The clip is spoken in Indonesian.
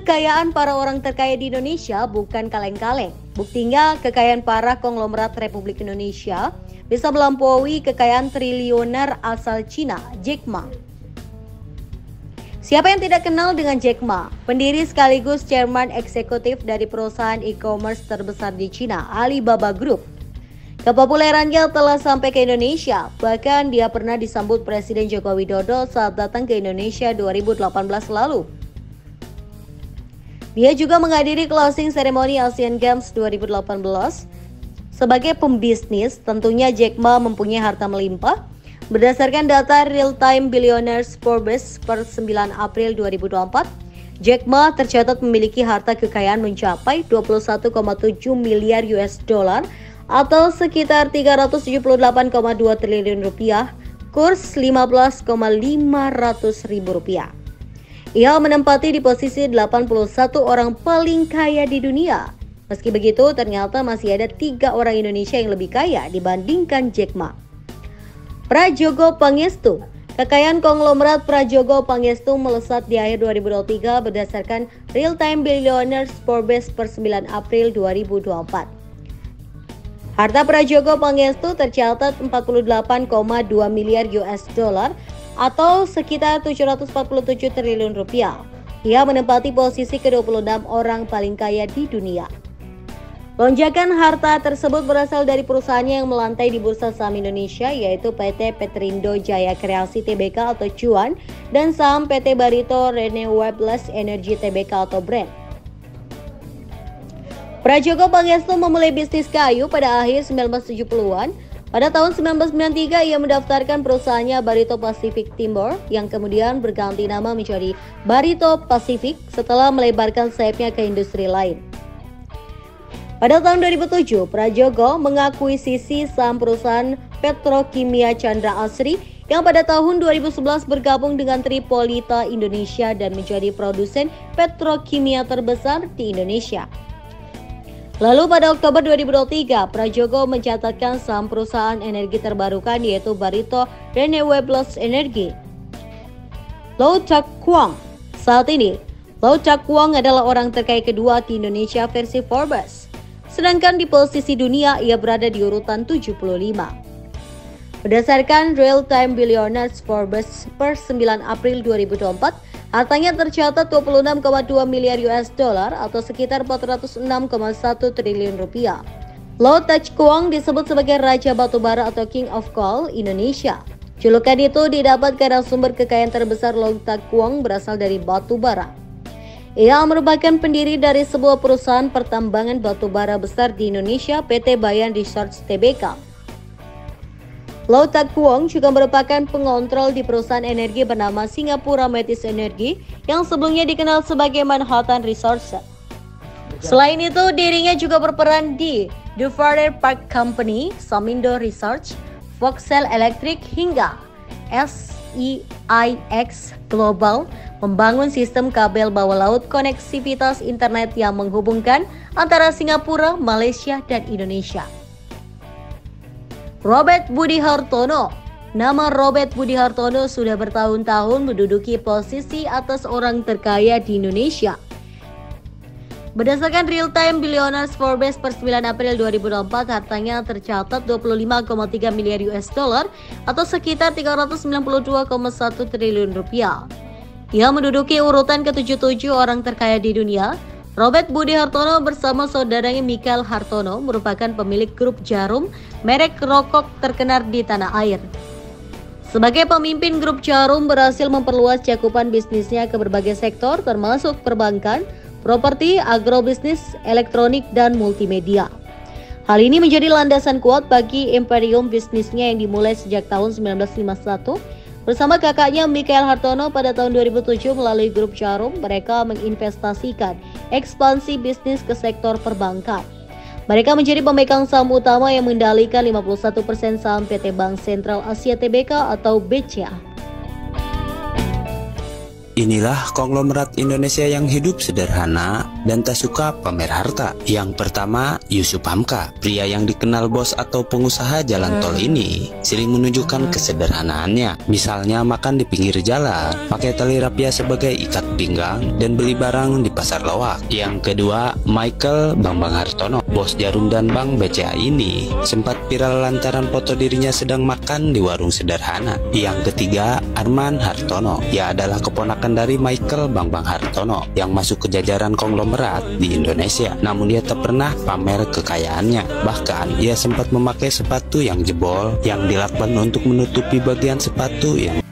Kekayaan para orang terkaya di Indonesia bukan kaleng-kaleng. Buktinya kekayaan para konglomerat Republik Indonesia bisa melampaui kekayaan triliuner asal Cina, Jack Ma. Siapa yang tidak kenal dengan Jack Ma, pendiri sekaligus chairman eksekutif dari perusahaan e-commerce terbesar di Cina, Alibaba Group. Kepopulerannya telah sampai ke Indonesia, bahkan dia pernah disambut Presiden Joko Widodo saat datang ke Indonesia 2018 lalu. Dia juga menghadiri closing ceremony Asian Games 2018. Sebagai pembisnis, tentunya Jack Ma mempunyai harta melimpah. Berdasarkan data Real Time Billionaires Forbes per 9 April 2024, Jack Ma tercatat memiliki harta kekayaan mencapai 21,7 miliar US dollar atau sekitar 378,2 triliun rupiah, kurs 15,500 ribu rupiah. Ia menempati di posisi 81 orang paling kaya di dunia. Meski begitu, ternyata masih ada 3 orang Indonesia yang lebih kaya dibandingkan Jack Ma. Prajogo Pangestu. Kekayaan konglomerat Prajogo Pangestu melesat di akhir 2023 berdasarkan Real Time Billionaires Forbes per 9 April 2024. Harta Prajogo Pangestu tercatat 48,2 miliar US dollar atau sekitar 747 triliun rupiah. Ia menempati posisi ke-26 orang paling kaya di dunia. Lonjakan harta tersebut berasal dari perusahaannya yang melantai di Bursa Saham Indonesia, yaitu PT Petrindo Jaya Kreasi Tbk atau Cuan dan saham PT Barito Renewables Energy Tbk atau BREN. Prajogo Pangestu memulai bisnis kayu pada akhir 1970-an. Pada tahun 1993, ia mendaftarkan perusahaannya Barito Pacific Timber yang kemudian berganti nama menjadi Barito Pacific setelah melebarkan sayapnya ke industri lain. Pada tahun 2007, Prajogo mengakuisisi saham perusahaan Petrokimia Chandra Asri yang pada tahun 2011 bergabung dengan Tripolita Indonesia dan menjadi produsen petrokimia terbesar di Indonesia. Lalu pada Oktober 2023, Prajogo mencatatkan saham perusahaan energi terbarukan yaitu Barito Renewables Energy. Lau Chak Kwang. Saat ini, Lau Chak Kwang adalah orang terkaya kedua di Indonesia versi Forbes. Sedangkan di posisi dunia ia berada di urutan 75. Berdasarkan Real Time Billionaires Forbes per 9 April 2024, hartanya tercatat 26,2 miliar US dollar atau sekitar 406,1 triliun rupiah. Lau Chak Kwang disebut sebagai Raja Batubara atau King of Coal Indonesia. Julukan itu didapat karena sumber kekayaan terbesar Lau Chak Kwang berasal dari batubara. Ia merupakan pendiri dari sebuah perusahaan pertambangan batubara besar di Indonesia, PT Bayan Research Tbk. Lau Chak Kwang juga merupakan pengontrol di perusahaan energi bernama Singapura Metis Energy yang sebelumnya dikenal sebagai Manhattan Resources. Selain itu, dirinya juga berperan di The Farrer Park Company, Samindo Research, Foxcell Electric hingga SEIX Global membangun sistem kabel bawah laut koneksivitas internet yang menghubungkan antara Singapura, Malaysia, dan Indonesia. Robert Budi Hartono. Nama Robert Budi Hartono sudah bertahun-tahun menduduki posisi atas orang terkaya di Indonesia. Berdasarkan Real Time Billionaires Forbes per 9 April 2024, hartanya tercatat 25,3 miliar US dollar atau sekitar 392,1 triliun rupiah. Ia menduduki urutan ke-77 orang terkaya di dunia. Robert Budi Hartono bersama saudaranya Michael Hartono merupakan pemilik grup Jarum, merek rokok terkenal di tanah air. Sebagai pemimpin grup Jarum berhasil memperluas cakupan bisnisnya ke berbagai sektor termasuk perbankan, properti, agrobisnis, elektronik, dan multimedia. Hal ini menjadi landasan kuat bagi imperium bisnisnya yang dimulai sejak tahun 1951. Bersama kakaknya Michael Hartono pada tahun 2007 melalui grup Jarum, mereka menginvestasikan ekspansi bisnis ke sektor perbankan. Mereka menjadi pemegang saham utama yang mengendalikan 51% saham PT Bank Sentral Asia Tbk atau BCA. Inilah konglomerat Indonesia yang hidup sederhana dan tak suka pamer harta. Yang pertama, Yusuf Hamka. Pria yang dikenal bos atau pengusaha jalan tol ini sering menunjukkan kesederhanaannya. Misalnya makan di pinggir jalan, pakai tali rapia sebagai ikat pinggang, dan beli barang di pasar lawak. Yang kedua, Michael Bambang Hartono. Bos Jarum dan Bank BCA ini sempat viral lantaran foto dirinya sedang makan di warung sederhana. Yang ketiga, Arman Hartono. Ia adalah keponakan dari Michael Bambang Hartono yang masuk ke jajaran konglomerat di Indonesia. Namun dia tak pernah pamer kekayaannya. Bahkan ia sempat memakai sepatu yang jebol yang dilakban untuk menutupi bagian sepatu yang